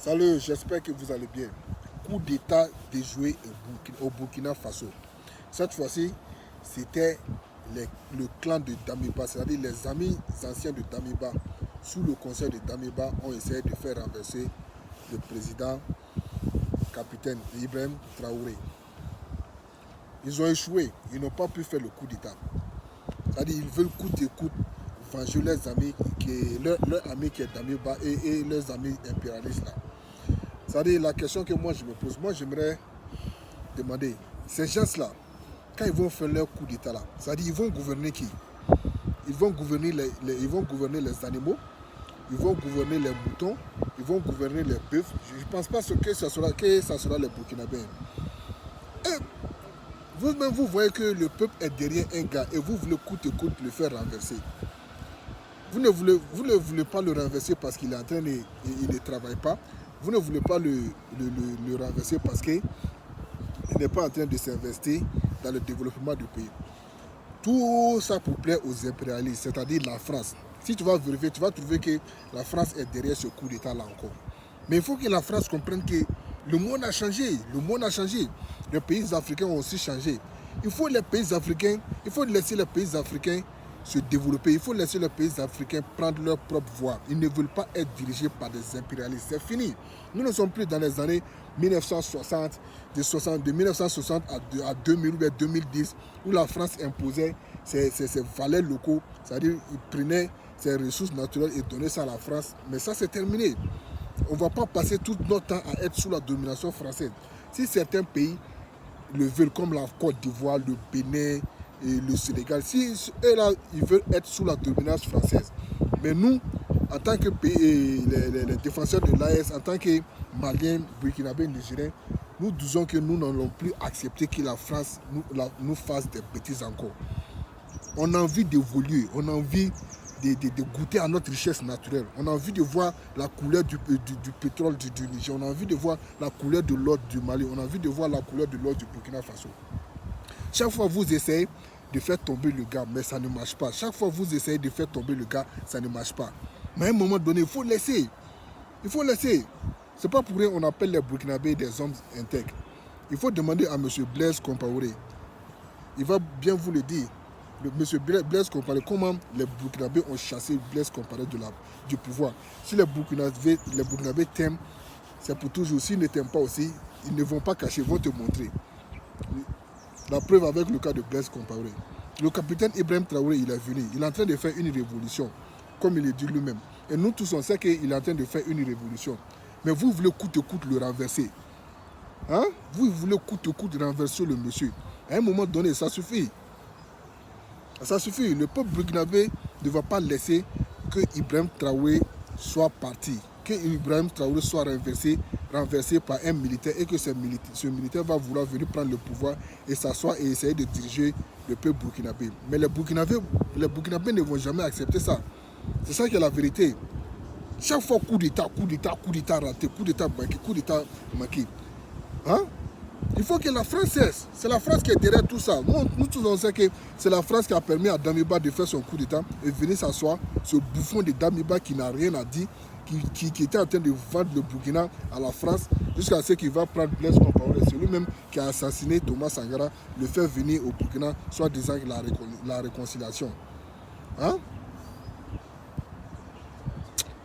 Salut, j'espère que vous allez bien. Coup d'État déjoué au Burkina Faso. Cette fois-ci, c'était le clan de Damiba, c'est-à-dire les amis anciens de Damiba, sous le conseil de Damiba, ont essayé de faire renverser le président capitaine Ibrahim Traoré. Ils ont échoué, ils n'ont pas pu faire le coup d'État. C'est-à-dire qu'ils veulent coûte et coûte venger leurs amis, leur ami qui est Damiba et leurs amis impérialistes là. C'est-à-dire la question que moi je me pose, moi j'aimerais demander, ces gens-là, quand ils vont faire leur coup d'État là, c'est-à-dire ils vont gouverner qui? Ils vont gouverner ils vont gouverner les animaux, ils vont gouverner les moutons, ils vont gouverner les bœufs. Je ne pense pas que ça sera les Burkinabés. Et vous-même, vous voyez que le peuple est derrière un gars et vous voulez coûte et coûte le faire renverser. Vous ne voulez pas le renverser parce qu'il est en train de, il ne travaille pas. Vous ne voulez pas le renverser parce qu'il n'est pas en train de s'investir dans le développement du pays. Tout ça pour plaire aux impérialistes, c'est-à-dire la France. Si tu vas vérifier, tu vas trouver que la France est derrière ce coup d'État-là encore. Mais il faut que la France comprenne que le monde a changé. Le monde a changé. Les pays africains ont aussi changé. Il faut laisser les pays africains se développer. Il faut laisser les pays africains prendre leur propre voie. Ils ne veulent pas être dirigés par des impérialistes. C'est fini. Nous ne sommes plus dans les années 1960, de 1960 à 2000 ou 2010, où la France imposait ses valeurs locaux, c'est-à-dire il prenait ses ressources naturelles et donnait ça à la France. Mais ça, c'est terminé. On ne va pas passer tout notre temps à être sous la domination française. Si certains pays le veulent, comme la Côte d'Ivoire, le Bénin et le Sénégal, si eux là, ils veulent être sous la domination française. Mais nous, en tant que pays, les défenseurs de l'AES, en tant que Maliens, Burkinabés, Nigériens, nous disons que nous n'allons plus accepter que la France nous fasse des bêtises encore. On a envie d'évoluer, on a envie de goûter à notre richesse naturelle. On a envie de voir la couleur du pétrole du Niger. On a envie de voir la couleur de l'or du Mali. On a envie de voir la couleur de l'or du Burkina Faso. Chaque fois vous essayez de faire tomber le gars, mais ça ne marche pas. Chaque fois vous essayez de faire tomber le gars, ça ne marche pas. Mais à un moment donné, il faut laisser. Il faut laisser. C'est pas pour rien qu'on appelle les Burkinabés des hommes intègres. Il faut demander à M. Blaise Compaoré. Il va bien vous le dire. M. Blaise Compaoré, comment les Burkinabés ont chassé Blaise Compaoré du pouvoir. Si les Burkinabés t'aiment, c'est pour toujours. S'ils ne t'aiment pas aussi, ils ne vont pas cacher, ils vont te montrer. La preuve avec le cas de Blaise Compaoré. Le capitaine Ibrahim Traoré, il est venu. Il est en train de faire une révolution, comme il le dit lui-même. Et nous tous, on sait qu'il est en train de faire une révolution. Mais vous voulez coûte que coûte le renverser. Hein? Vous voulez coûte que coûte renverser le monsieur. À un moment donné, ça suffit. Ça suffit. Le peuple burkinabé ne va pas laisser que Ibrahim Traoré soit parti. Que Ibrahim Traoré soit renversé par un militaire et que ce militaire va vouloir venir prendre le pouvoir et s'asseoir et essayer de diriger le peuple burkinabé. Mais les Burkinabés ne vont jamais accepter ça. C'est ça qui est la vérité. Chaque fois coup d'État raté, coup d'État manqué. Hein? Il faut que la France cesse. C'est la France qui est derrière tout ça. Nous tous on sait que c'est la France qui a permis à Damiba de faire son coup d'État et venir s'asseoir, ce bouffon de Damiba qui n'a rien à dire, qui était en train de vendre le Burkina à la France jusqu'à ce qu'il va prendre Blaise Compaoré. C'est lui-même qui a assassiné Thomas Sankara, le faire venir au Burkina, soit disant la réconciliation. Hein?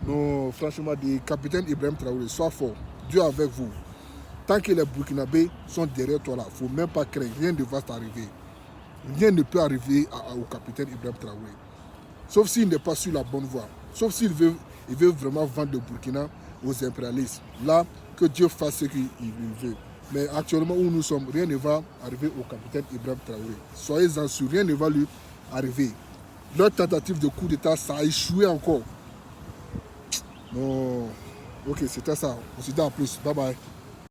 Non, franchement, le capitaine Ibrahim Traoré, sois fort. Dieu avec vous. Tant que les Burkinabés sont derrière toi là, il ne faut même pas craindre. Rien ne va t'arriver. Rien ne peut arriver au capitaine Ibrahim Traoré. Sauf s'il n'est pas sur la bonne voie. Sauf s'il veut vraiment vendre le Burkina aux impérialistes. Là, que Dieu fasse ce qu'il veut. Mais actuellement où nous sommes, rien ne va arriver au capitaine Ibrahim Traoré. Soyez-en sûrs, rien ne va lui arriver. Leur tentative de coup d'État, ça a échoué encore. Non. Ok, c'était ça. On se dit à plus. Bye bye.